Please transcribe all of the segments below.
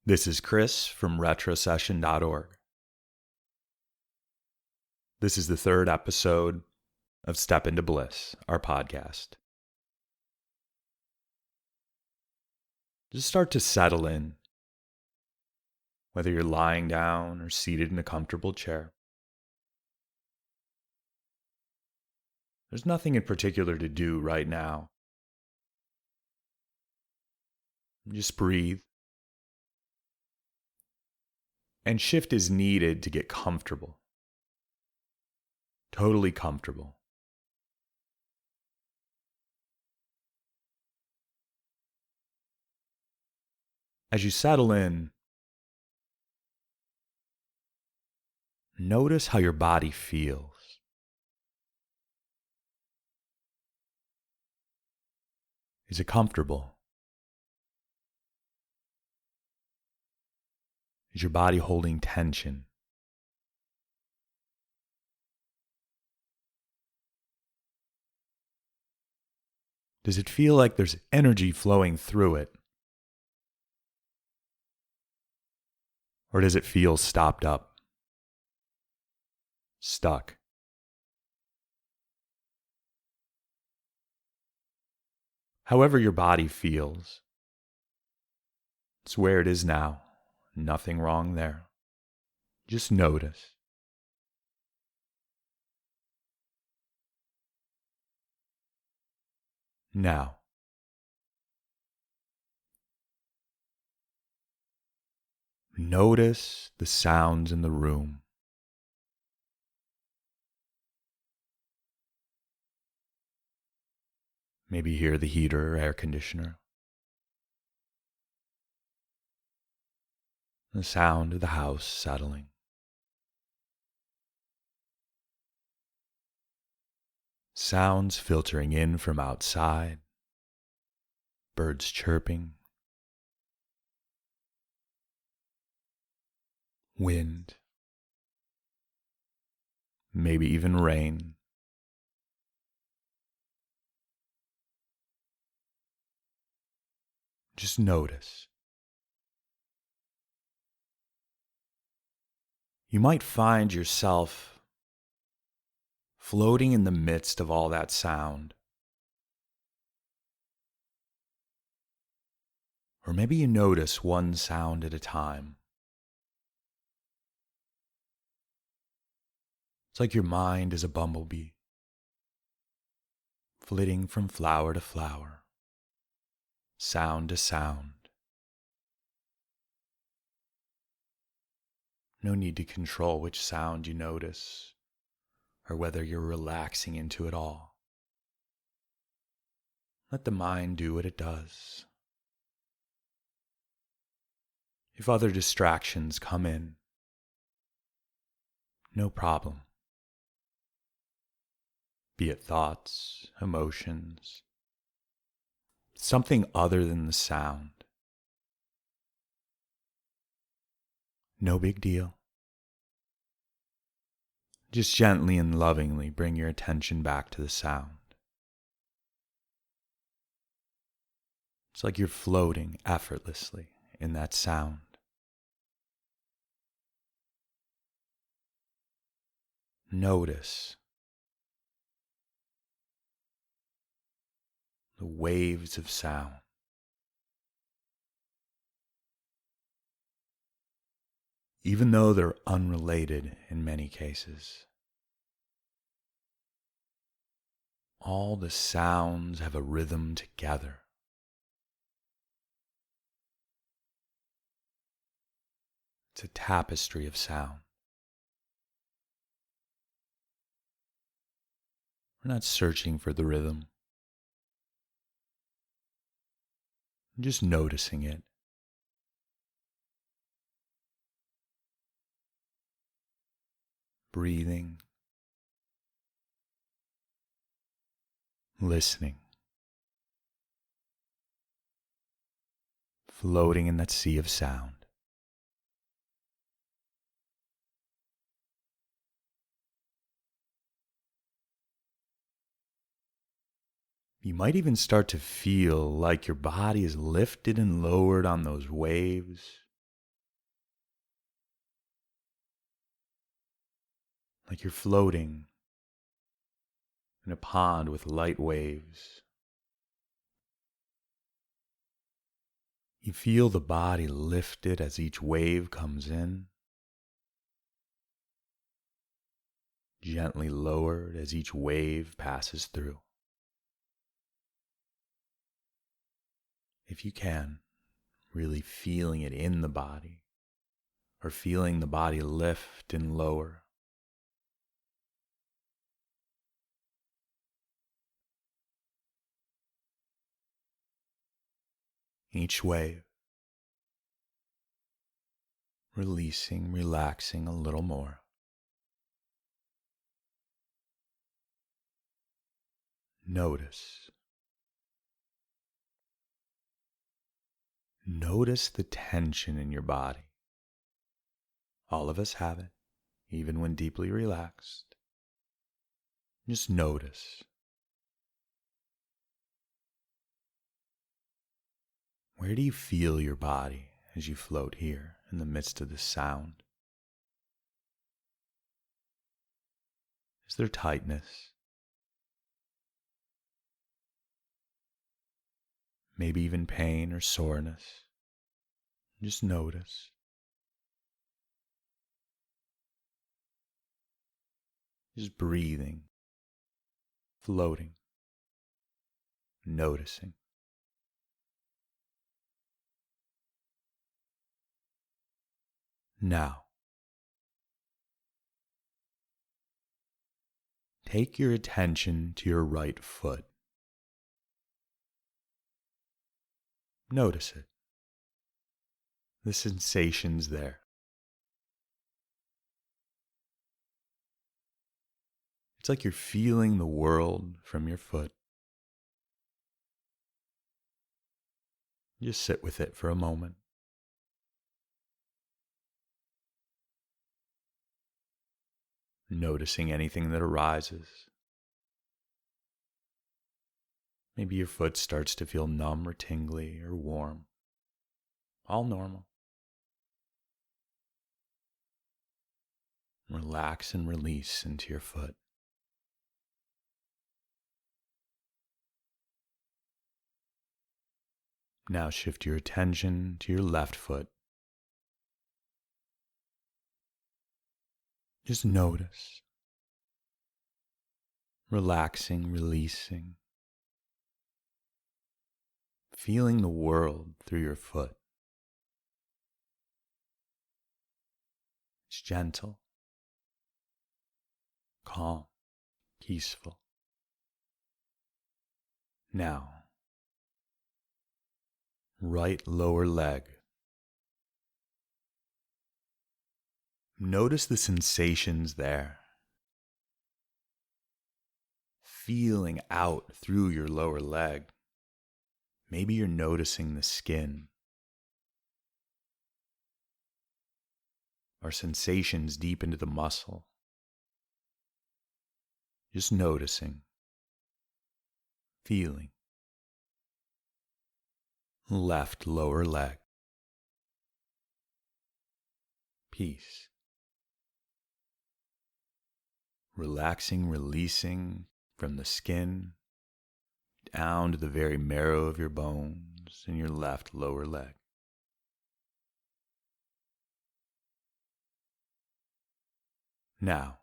This is Chris from retrosession.org. This is the third episode of Step Into Bliss, our podcast. Just start to settle in, whether you're lying down or seated in a comfortable chair. There's nothing in particular to do right now. Just breathe. And shift is needed to get comfortable. Totally comfortable. As you settle in, notice how your body feels. Is it comfortable? Is your body holding tension? Does it feel like there's energy flowing through it? Or does it feel stopped up? Stuck? However your body feels, it's where it is now. Nothing wrong there. Just notice. Now, notice the sounds in the room. Maybe hear the heater or air conditioner. The sound of the house settling. Sounds filtering in from outside. Birds chirping. Wind. Maybe even rain. Just notice. You might find yourself floating in the midst of all that sound. Or maybe you notice one sound at a time. It's like your mind is a bumblebee, flitting from flower to flower, sound to sound. No need to control which sound you notice, or whether you're relaxing into it all. Let the mind do what it does. If other distractions come in, no problem. Be it thoughts, emotions, something other than the sound. No big deal. Just gently and lovingly bring your attention back to the sound. It's like you're floating effortlessly in that sound. Notice the waves of sound. Even though they're unrelated in many cases. All the sounds have a rhythm together. It's a tapestry of sound. We're not searching for the rhythm. We're just noticing it. Breathing. Listening. Floating in that sea of sound. You might even start to feel like your body is lifted and lowered on those waves, like you're floating in a pond with light waves. You feel the body lifted as each wave comes in, gently lowered as each wave passes through. If you can, really feeling it in the body, or feeling the body lift and lower. Each wave, releasing, relaxing a little more. Notice. Notice the tension in your body. All of us have it, even when deeply relaxed. Just notice. Where do you feel your body as you float here in the midst of this sound? Is there tightness? Maybe even pain or soreness? Just notice. Just breathing, floating, noticing. Now, take your attention to your right foot. Notice it. The sensations there. It's like you're feeling the world from your foot. Just sit with it for a moment. Noticing anything that arises. Maybe your foot starts to feel numb or tingly or warm. All normal. Relax and release into your foot. Now shift your attention to your left foot. Just notice. Relaxing, releasing. Feeling the world through your foot. It's gentle, calm, peaceful. Now, right lower leg. Notice the sensations there. Feeling out through your lower leg. Maybe you're noticing the skin or sensations deep into the muscle. Just noticing, feeling. Left lower leg. Peace. Relaxing, releasing from the skin down to the very marrow of your bones in your left lower leg. Now,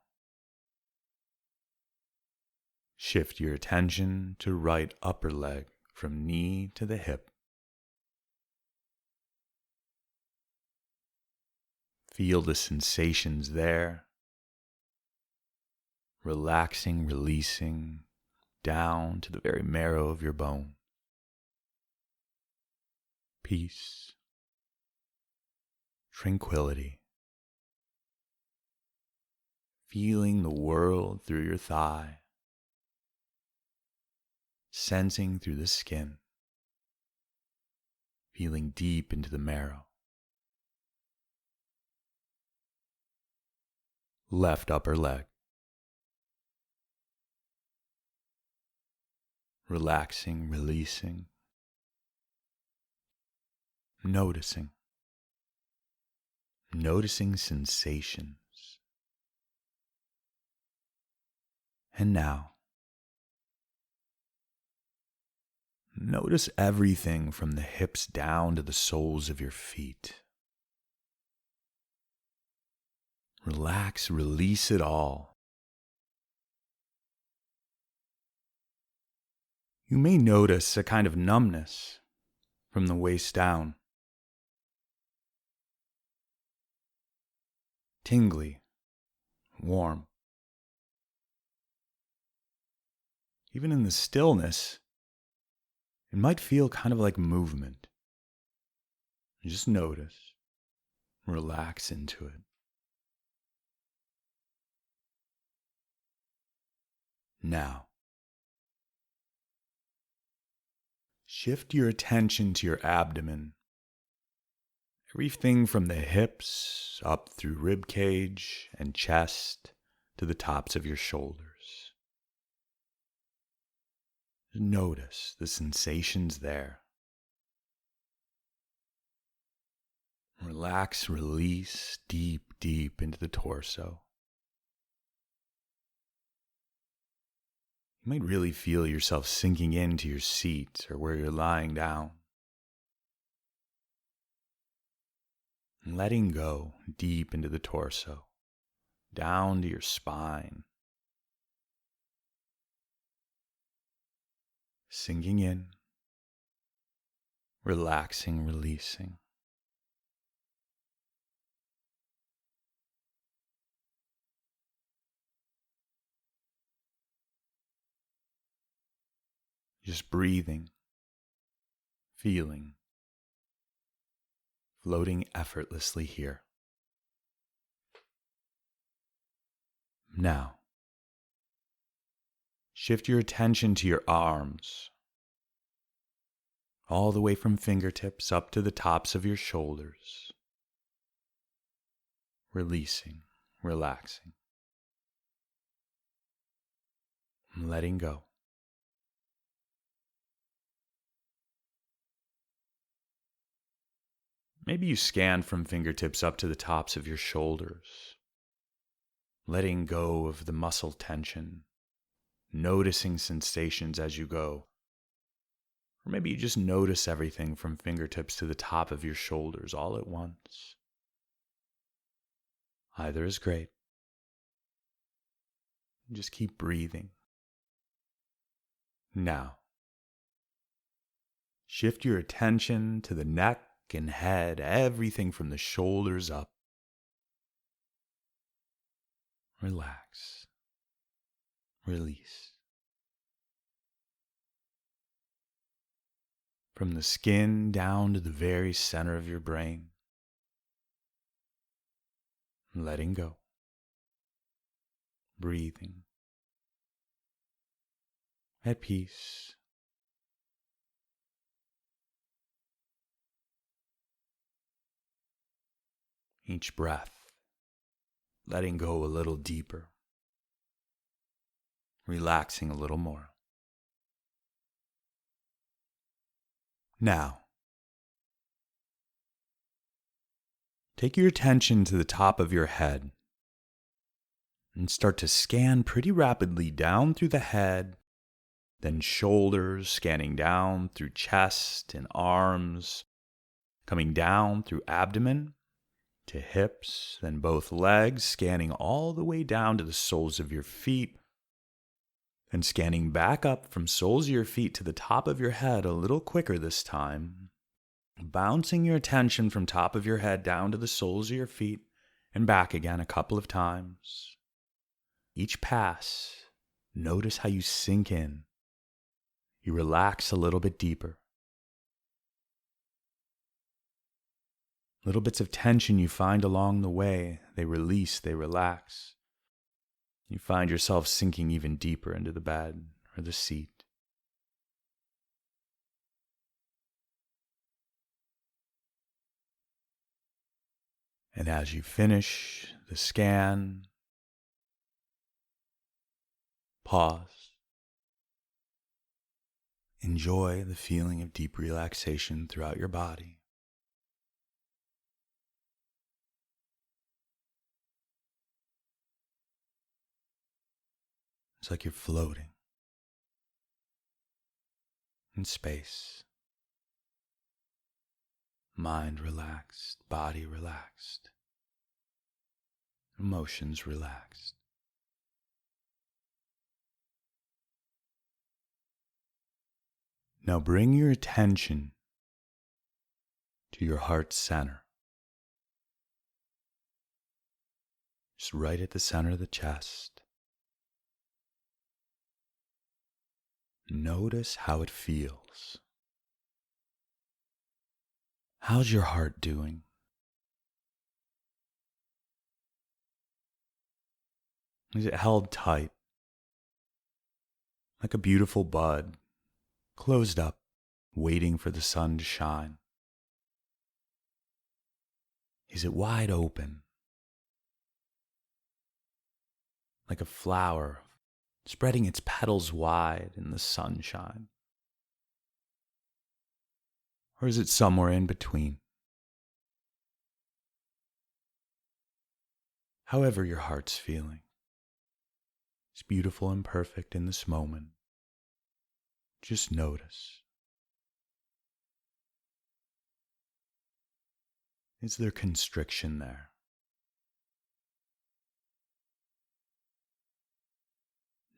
shift your attention to right upper leg from knee to the hip. Feel the sensations there. Relaxing, releasing down to the very marrow of your bone. Peace. Tranquility. Feeling the world through your thigh. Sensing through the skin. Feeling deep into the marrow. Left upper leg. Relaxing, releasing. Noticing. Noticing sensations. And now, notice everything from the hips down to the soles of your feet. Relax, release it all. You may notice a kind of numbness from the waist down. Tingly, warm. Even in the stillness, it might feel kind of like movement. Just notice. Relax into it. Now, shift your attention to your abdomen. Everything from the hips up through rib cage and chest to the tops of your shoulders. Notice the sensations there. Relax, release deep, deep into the torso. You might really feel yourself sinking into your seat or where you're lying down. And letting go deep into the torso, down to your spine. Sinking in, relaxing, releasing. Just breathing, feeling, floating effortlessly here. Now, shift your attention to your arms, all the way from fingertips up to the tops of your shoulders. Releasing, relaxing, letting go. Maybe you scan from fingertips up to the tops of your shoulders, letting go of the muscle tension, noticing sensations as you go. Or maybe you just notice everything from fingertips to the top of your shoulders all at once. Either is great. Just keep breathing. Now, shift your attention to the neck and head, everything from the shoulders up. Relax. Release. From the skin down to the very center of your brain. Letting go. Breathing. At peace. Each breath, letting go a little deeper. Relaxing a little more. Now, take your attention to the top of your head and start to scan pretty rapidly down through the head, then shoulders, scanning down through chest and arms, coming down through abdomen to hips, then both legs, scanning all the way down to the soles of your feet, and scanning back up from soles of your feet to the top of your head a little quicker this time, bouncing your attention from top of your head down to the soles of your feet and back again a couple of times. Each pass, notice how you sink in. You relax a little bit deeper. Little bits of tension you find along the way, they release, they relax. You find yourself sinking even deeper into the bed or the seat. And as you finish the scan, pause. Enjoy the feeling of deep relaxation throughout your body. It's like you're floating in space. Mind relaxed, body relaxed, emotions relaxed. Now bring your attention to your heart center. Just right at the center of the chest. Notice how it feels. How's your heart doing? Is it held tight? Like a beautiful bud, closed up, waiting for the sun to shine? Is it wide open? Like a flower, spreading its petals wide in the sunshine? Or is it somewhere in between? However your heart's feeling, it's beautiful and perfect in this moment. Just notice. Is there constriction there?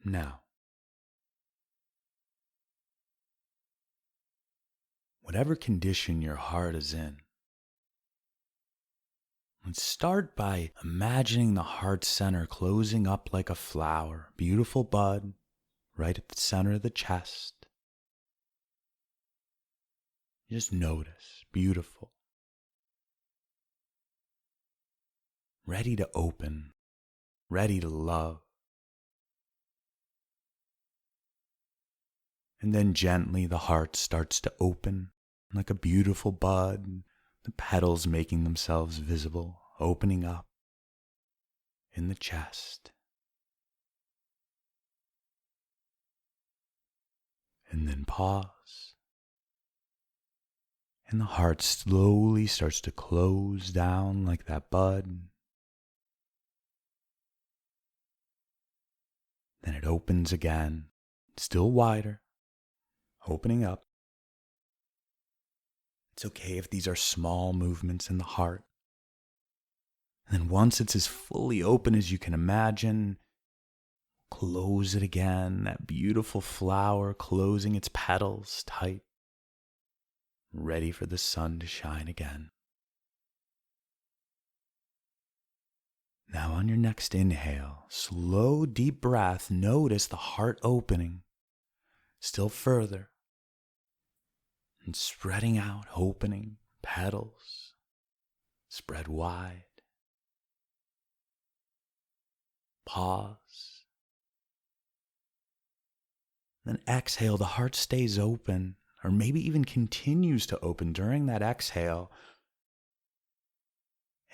Now, whatever condition your heart is in, let's start by imagining the heart center closing up like a flower, beautiful bud, right at the center of the chest. Just notice, beautiful. Ready to open, ready to love. And then gently the heart starts to open like a beautiful bud, the petals making themselves visible, opening up in the chest. And then pause. And the heart slowly starts to close down like that bud. Then it opens again, still wider, opening up. It's okay if these are small movements in the heart. And then once it's as fully open as you can imagine, close it again, that beautiful flower closing its petals tight, ready for the sun to shine again. Now on your next inhale, slow, deep breath, notice the heart opening still further and spreading out, opening, petals spread wide. Pause. Then exhale, the heart stays open, or maybe even continues to open during that exhale.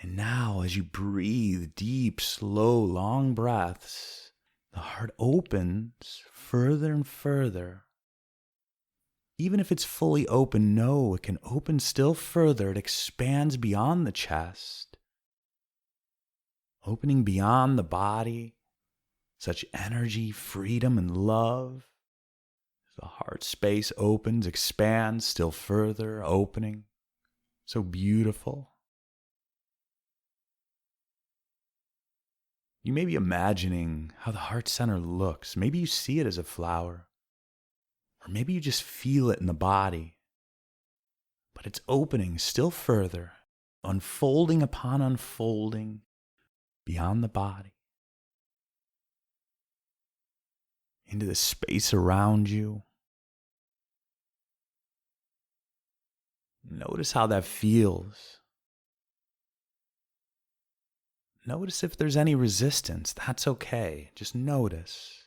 And now, as you breathe deep, slow, long breaths, the heart opens further and further. Even if it's fully open, no, it can open still further. It expands beyond the chest, opening beyond the body, such energy, freedom, and love. The heart space opens, expands still further, opening. So beautiful. You may be imagining how the heart center looks. Maybe you see it as a flower. Or maybe you just feel it in the body. But it's opening still further, unfolding upon unfolding beyond the body. Into the space around you. Notice how that feels. Notice if there's any resistance. That's okay. Just notice.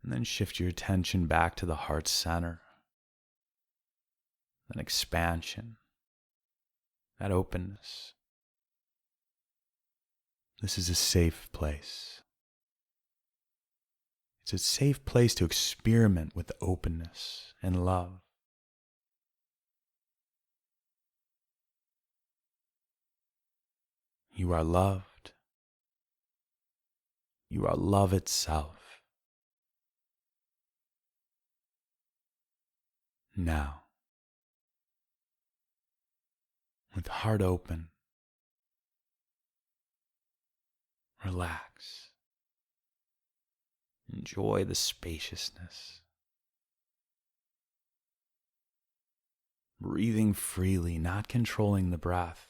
And then shift your attention back to the heart center. That expansion. That openness. This is a safe place. It's a safe place to experiment with openness and love. You are loved. You are love itself. Now, with heart open, relax. Enjoy the spaciousness. Breathing freely, not controlling the breath.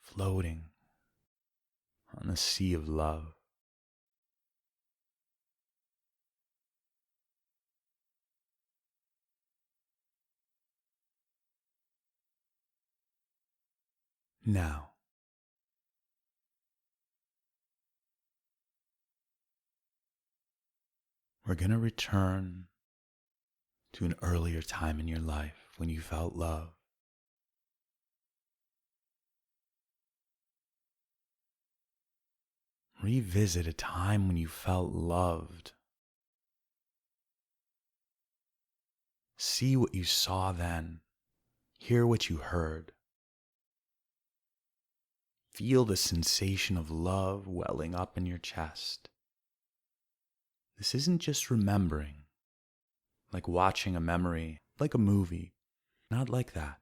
Floating on the sea of love. Now, we're going to return to an earlier time in your life when you felt love. Revisit a time when you felt loved. See what you saw then. Hear what you heard. Feel the sensation of love welling up in your chest. This isn't just remembering, like watching a memory, like a movie. Not like that.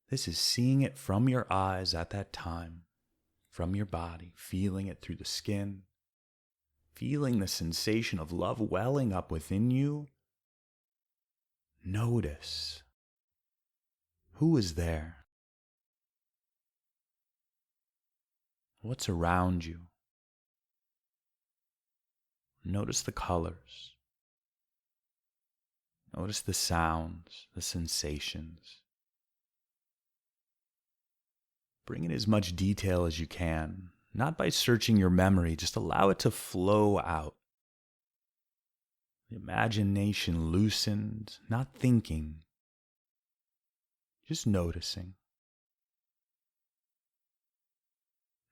This is seeing it from your eyes at that time, from your body, feeling it through the skin, feeling the sensation of love welling up within you. Notice who is there. What's around you? Notice the colors. Notice the sounds, the sensations. Bring in as much detail as you can, not by searching your memory, just allow it to flow out. The imagination loosened, not thinking, just noticing.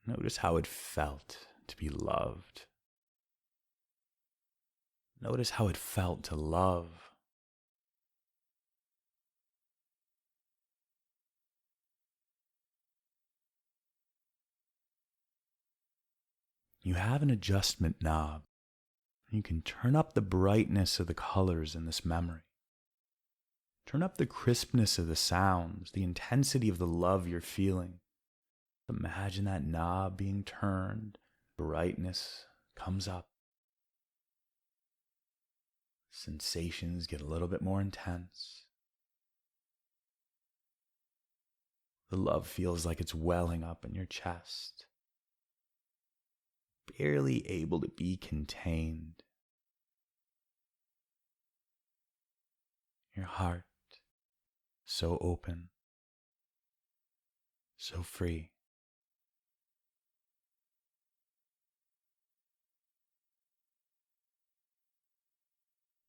Notice how it felt to be loved. Notice how it felt to love. You have an adjustment knob. You can turn up the brightness of the colors in this memory. Turn up the crispness of the sounds, the intensity of the love you're feeling. Imagine that knob being turned. Brightness comes up. Sensations get a little bit more intense. The love feels like it's welling up in your chest. Barely able to be contained. Your heart, so open, so free.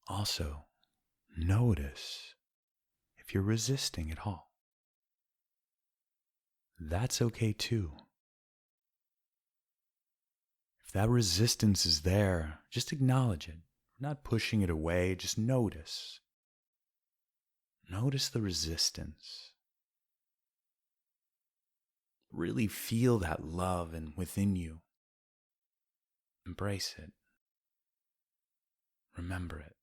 Also, notice if you're resisting at all. That's okay too. If that resistance is there, just acknowledge it. We're not pushing it away, just notice. Notice the resistance. Really feel that love within you. Embrace it. Remember it.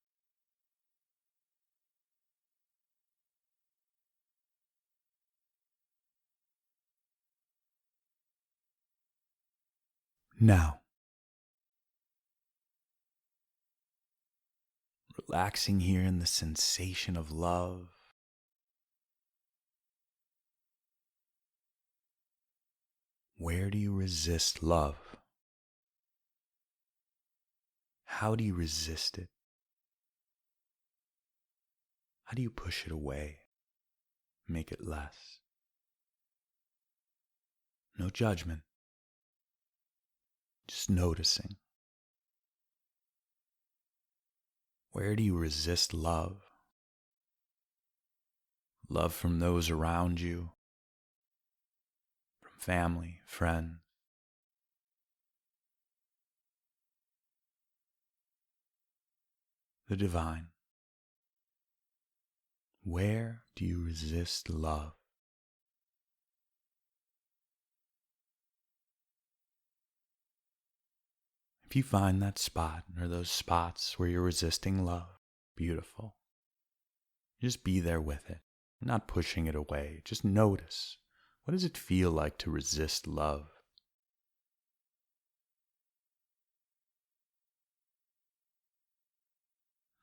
Now, relaxing here in the sensation of love. Where do you resist love? How do you resist it? How do you push it away? Make it less? No judgment. Just noticing. Where do you resist love? Love from those around you, from family, friends. The divine. Where do you resist love? If you find that spot or those spots where you're resisting love, beautiful. Just be there with it, not pushing it away. Just notice. What does it feel like to resist love?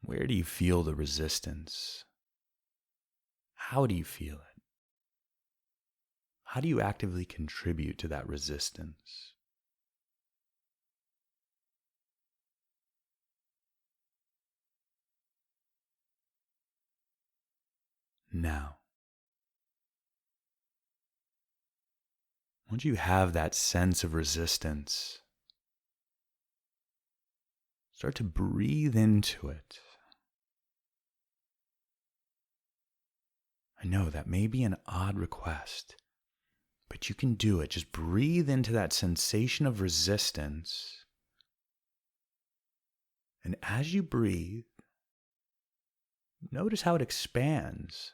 Where do you feel the resistance? How do you feel it? How do you actively contribute to that resistance? Now, once you have that sense of resistance, start to breathe into it. I know that may be an odd request, but you can do it. Just breathe into that sensation of resistance. And as you breathe, notice how it expands.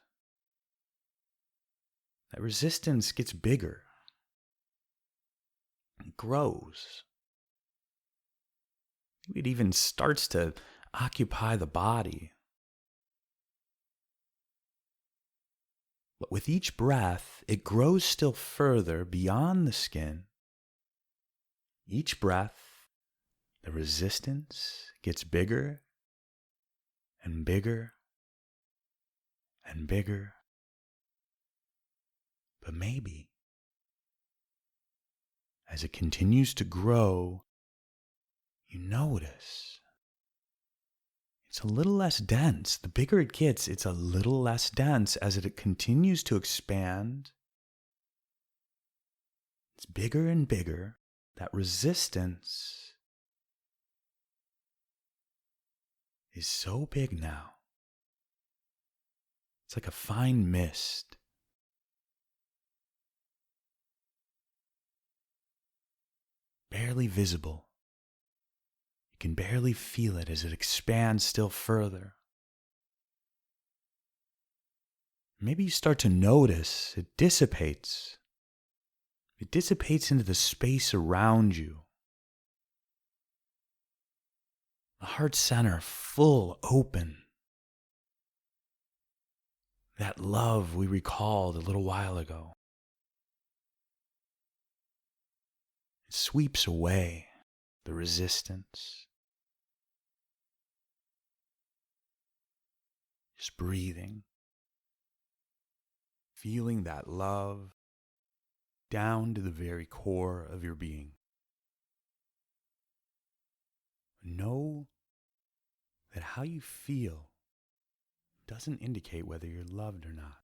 That resistance gets bigger. It grows. It even starts to occupy the body. But with each breath, it grows still further beyond the skin. Each breath, the resistance gets bigger and bigger and bigger. But maybe, as it continues to grow, you notice it's a little less dense. The bigger it gets, it's a little less dense as it continues to expand. It's bigger and bigger. That resistance is so big now. It's like a fine mist. Barely visible. You can barely feel it as it expands still further. Maybe you start to notice it dissipates. It dissipates into the space around you. The heart center full, open. That love we recalled a little while ago. It sweeps away the resistance. Just breathing. Feeling that love down to the very core of your being. Know that how you feel doesn't indicate whether you're loved or not.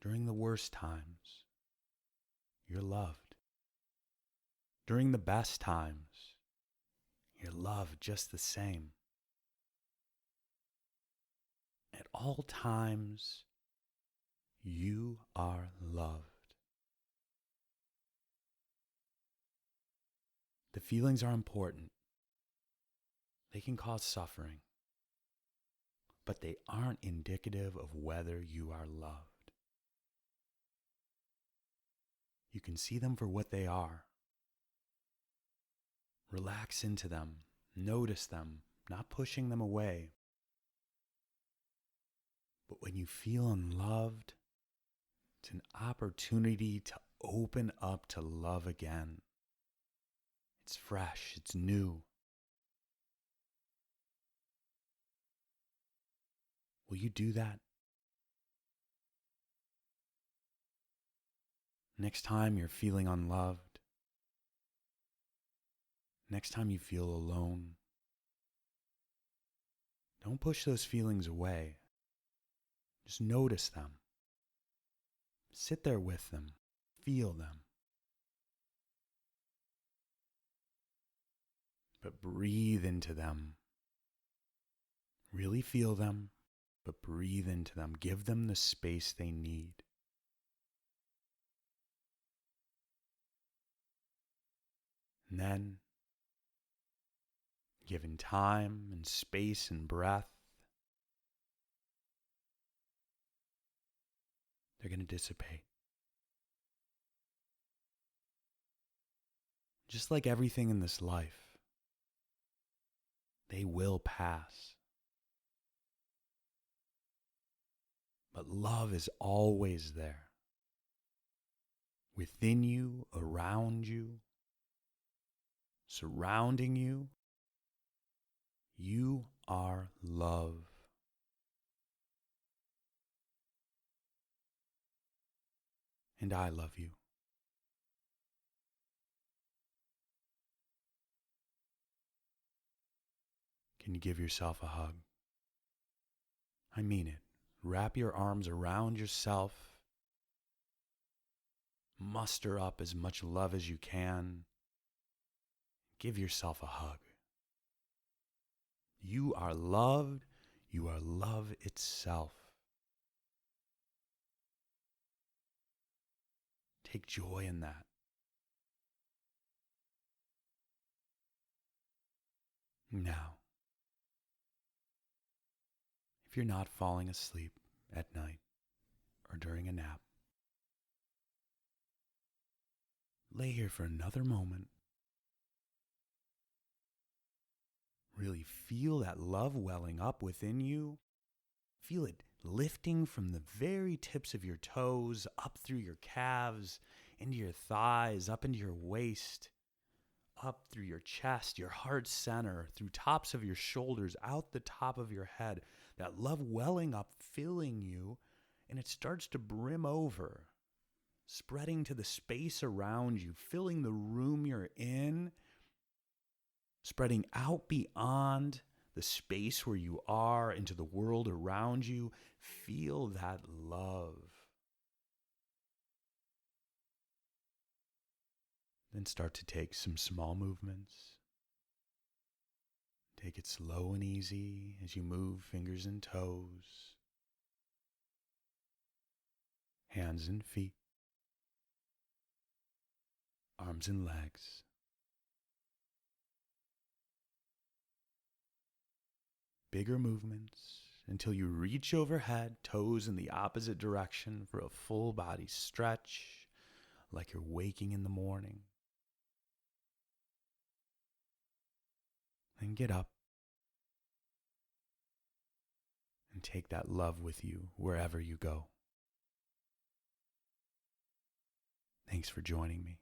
During the worst times, you're loved. During the best times, you're loved just the same. At all times, you are loved. The feelings are important. They can cause suffering, but they aren't indicative of whether you are loved. You can see them for what they are. Relax into them, notice them, not pushing them away. But when you feel unloved, it's an opportunity to open up to love again. It's fresh, it's new. Will you do that? Next time you're feeling unloved, next time you feel alone, don't push those feelings away. Just notice them. Sit there with them. Feel them. But breathe into them. Really feel them, but breathe into them. Give them the space they need. And then, given time and space and breath, they're going to dissipate. Just like everything in this life, they will pass. But love is always there. Within you, around you, surrounding you. You are love. And I love you. Can you give yourself a hug? I mean it. Wrap your arms around yourself. Muster up as much love as you can. Give yourself a hug. You are loved. You are love itself. Take joy in that. Now, if you're not falling asleep at night or during a nap, lay here for another moment. Really feel that love welling up within you. Feel it lifting from the very tips of your toes, up through your calves, into your thighs, up into your waist, up through your chest, your heart center, through tops of your shoulders, out the top of your head. That love welling up, filling you, and it starts to brim over, spreading to the space around you, filling the room you're in, spreading out beyond the space where you are into the world around you. Feel that love. Then start to take some small movements. Take it slow and easy as you move fingers and toes, hands and feet, arms and legs. Bigger movements until you reach overhead, toes in the opposite direction for a full body stretch, like you're waking in the morning. Then get up and take that love with you wherever you go. Thanks for joining me.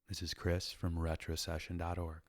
This is Chris from retrosession.org.